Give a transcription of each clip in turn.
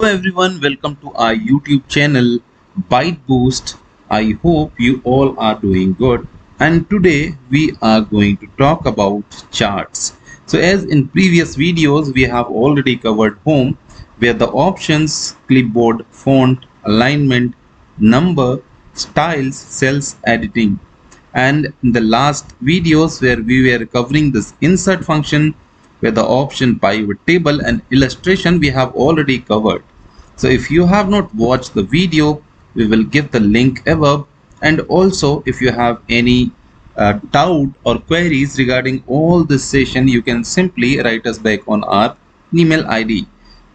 Hello everyone, welcome to our YouTube channel Byte Boost. I hope you all are doing good. And today we are going to talk about charts. So as in previous videos we have already covered home, where the options, clipboard, font, alignment, number, styles, cells, editing. And in the last videos where we were covering this insert function, where the option pivot table and illustration we have already covered. So if you have not watched the video, we will give the link above. And also if you have any doubt or queries regarding all this session, you can simply write us back on our email ID.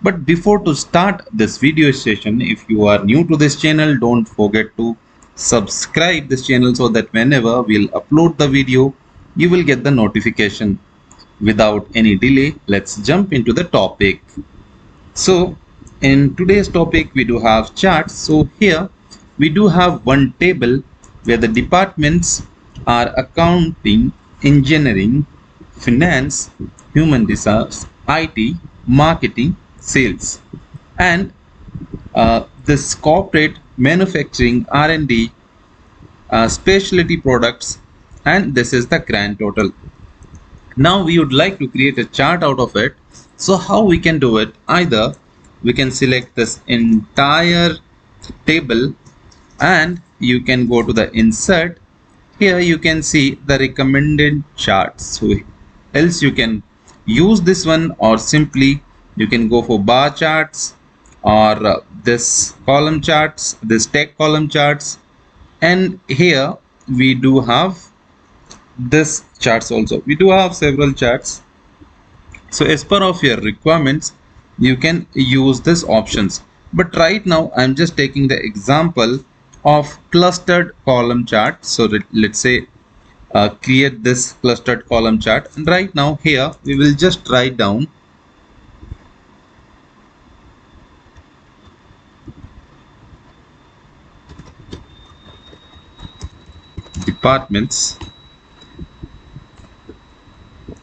But before to start this video session, if you are new to this channel, don't forget to subscribe this channel so that whenever we'll upload the video, you will get the notification. Without any delay, let's jump into the topic. So in today's topic we do have charts. So here we do have one table where the departments are accounting, engineering, finance, human resource, IT, marketing, sales, and this corporate, manufacturing, R&D, specialty products, and this is the grand total. Now we would like to create a chart out of it. So how we can do it? Either we can select this entire table and you can go to the insert. Here you can see the recommended charts. So else you can use this one, or simply you can go for bar charts or this column charts, this tag column charts. And here we do have this charts also. We do have several charts. So as per of your requirements, you can use these options. But right now I'm just taking the example of clustered column chart. So let's say create this clustered column chart. And right now here we will just write down departments.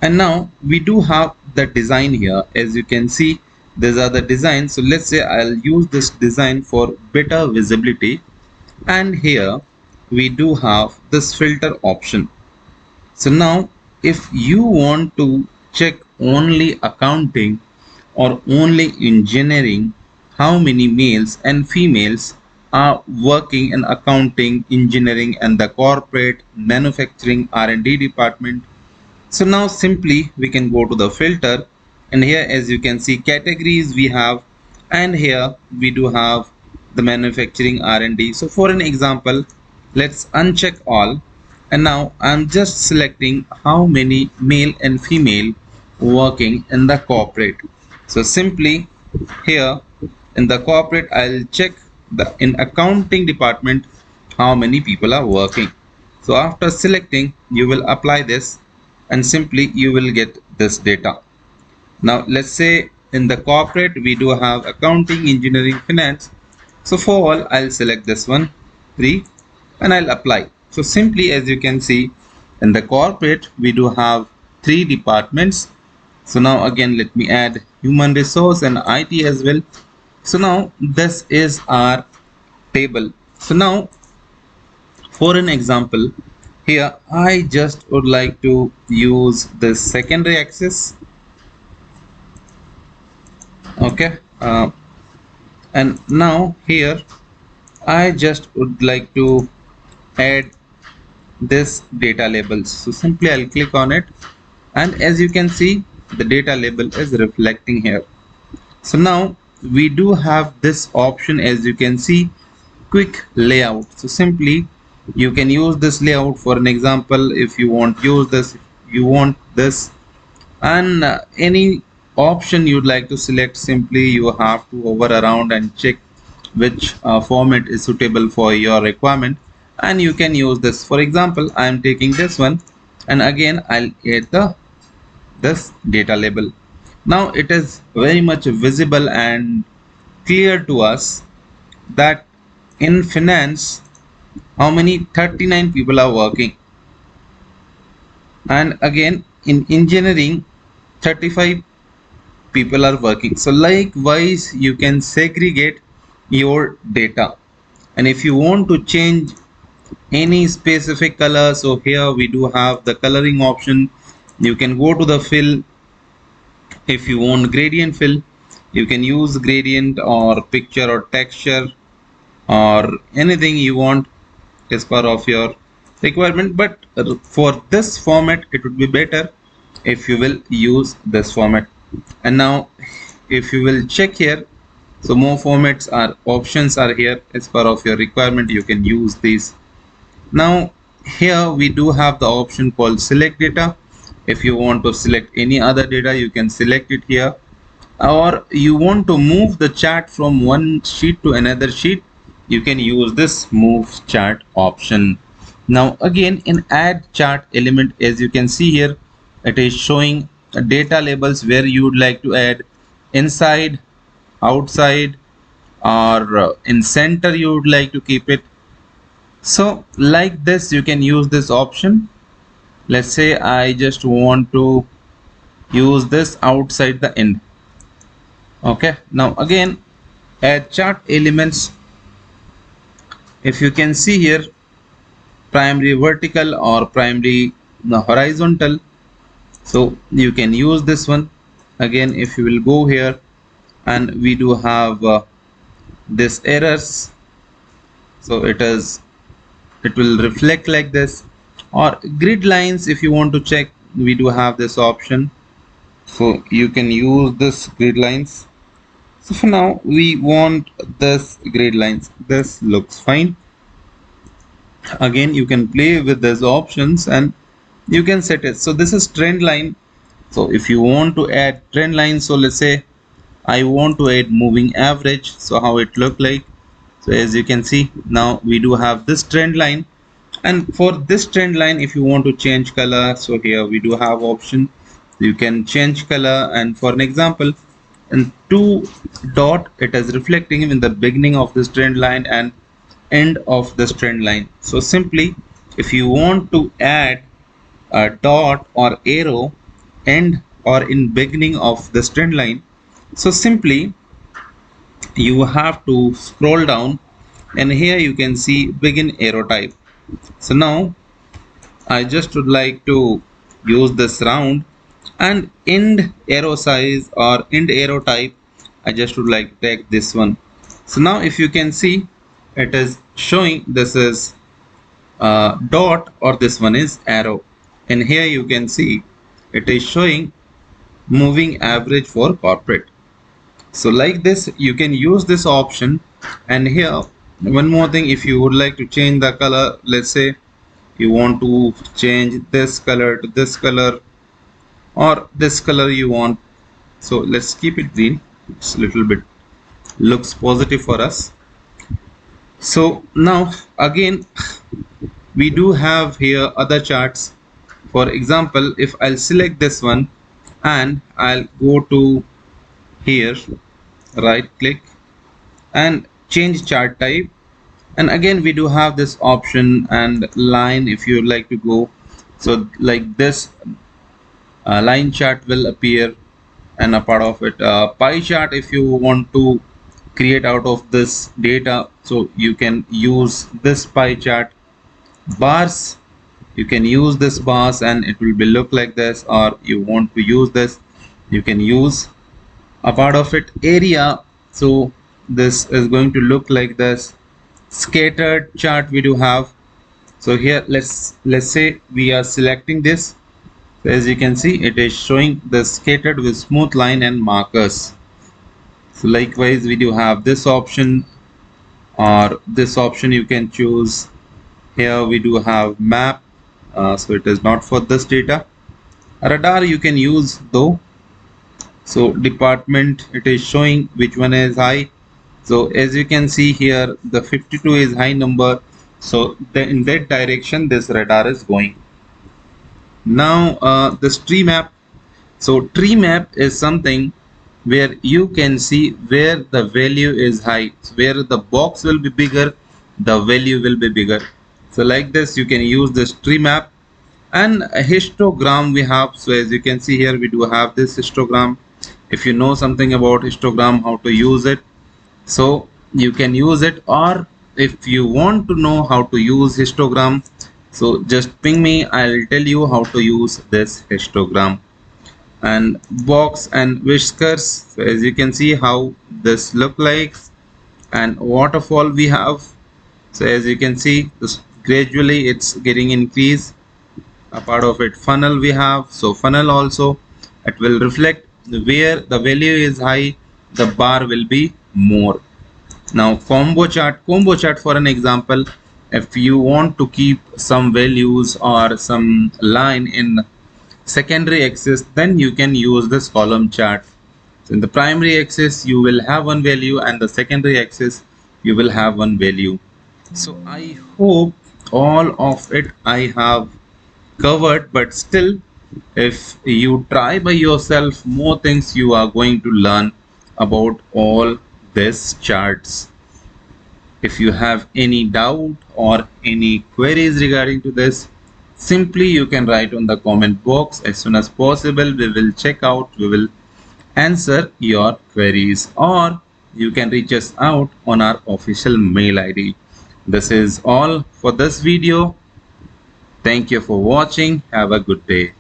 And now we do have the design here. As you can see, these are the designs. So let's say I'll use this design for better visibility. And here we do have this filter option. So now if you want to check only accounting or only engineering, how many males and females are working in accounting, engineering, and the corporate, manufacturing, R&D department. So now simply we can go to the filter, and here as you can see categories we have, and here we do have the manufacturing, R&D. So for an example, let's uncheck all, and now I'm just selecting how many male and female working in the corporate. So simply here in the corporate I'll check the in accounting department how many people are working. So after selecting, you will apply this and simply you will get this data. Now let's say in the corporate we do have accounting, engineering, finance. So for all I'll select this one 3 and I'll apply. So simply as you can see in the corporate we do have 3 departments. So now again let me add human resource and IT as well. So now this is our table. So now for an example, here I just would like to use this secondary axis. Okay, and now here I just would like to add this data labels. So simply I'll click on it, and as you can see the data label is reflecting here. So now we do have this option, as you can see, quick layout. So simply you can use this layout. For an example, if you want use this, you want this, and any option you'd like to select, simply you have to hover around and check which format is suitable for your requirement, and you can use this. For example, I am taking this one, and again I'll add this data label. Now it is very much visible and clear to us that in finance how many 39 people are working, and again in engineering 35 people are working. So likewise you can segregate your data, and if you want to change any specific color, so here we do have the coloring option. You can go to the fill. If you want gradient fill, you can use gradient or picture or texture or anything you want as part of your requirement, but for this format it would be better if you will use this format. And now if you will check here, so more formats are options are here as part of your requirement, you can use these. Now here we do have the option called select data. If you want to select any other data, you can select it here, or you want to move the chart from one sheet to another sheet, you can use this move chart option. Now again in add chart element, as you can see here, it is showing data labels where you would like to add inside, outside, or in center you would like to keep it. So like this you can use this option. Let's say I just want to use this outside the end. Okay, now again add chart elements. If you can see here, primary vertical or primary horizontal, so you can use this one. Again if you will go here, and we do have this errors, so it will reflect like this. Or grid lines, if you want to check, we do have this option, so you can use this grid lines. So for now we want this grid lines, this looks fine. Again you can play with these options and you can set it. So this is trend line. So if you want to add trend line, so let's say I want to add moving average, so how it look like. So as you can see, now we do have this trend line, and for this trend line if you want to change color, so here we do have option, you can change color. And for an example, in 2 dot, it is reflecting in the beginning of this trend line and end of this trend line. So simply if you want to add a dot or arrow end or in beginning of this trend line, so simply you have to scroll down, and here you can see begin arrow type. So now I just would like to use this round, and end arrow size or end arrow type, I just would like to take this one. So now if you can see, it is showing this is dot or this one is arrow, and here you can see it is showing moving average for corporate. So like this you can use this option. And here one more thing, if you would like to change the color, let's say you want to change this color to this color or this color you want, so let's keep it green, it's a little bit looks positive for us. So now again we do have here other charts. For example, if I'll select this one and I'll go to here, right click and change chart type, and again we do have this option and line if you would like to go. So like this line chart will appear, and a part of it pie chart if you want to create out of this data, so you can use this pie chart. Bars, you can use this bars and it will be look like this, or you want to use this, you can use a part of it. Area, so this is going to look like this. Scattered chart we do have. So here let's say we are selecting this. So as you can see, it is showing the scattered with smooth line and markers. So likewise we do have this option, or this option you can choose. Here we do have map, so it is not for this data. Radar you can use though. So department, it is showing which one is high. So as you can see here, the 52 is high number, so in that direction this radar is going. Now this tree map. So tree map is something where you can see where the value is high, so where the box will be bigger, the value will be bigger. So like this you can use this tree map. And a histogram we have. So as you can see here, we do have this histogram. if you know something about histogram, how to use it, so you can use it. Or if you want to know how to use histogram, so just ping me, I'll tell you how to use this histogram. And box and whiskers, so as you can see how this look like. And waterfall we have, so as you can see this gradually it's getting increased. A part of it funnel we have, so funnel also it will reflect where the value is high, the bar will be more. Now combo chart for an example, if you want to keep some values or some line in secondary axis, then you can use this column chart. So in the primary axis you will have one value, and the secondary axis you will have one value. So I hope all of it I have covered, but still if you try by yourself, more things you are going to learn about all these charts. If you have any doubt or any queries regarding to this, simply you can write on the comment box. As soon as possible we will check out, we will answer your queries, or you can reach us out on our official mail ID. This is all for this video. Thank you for watching. Have a good day.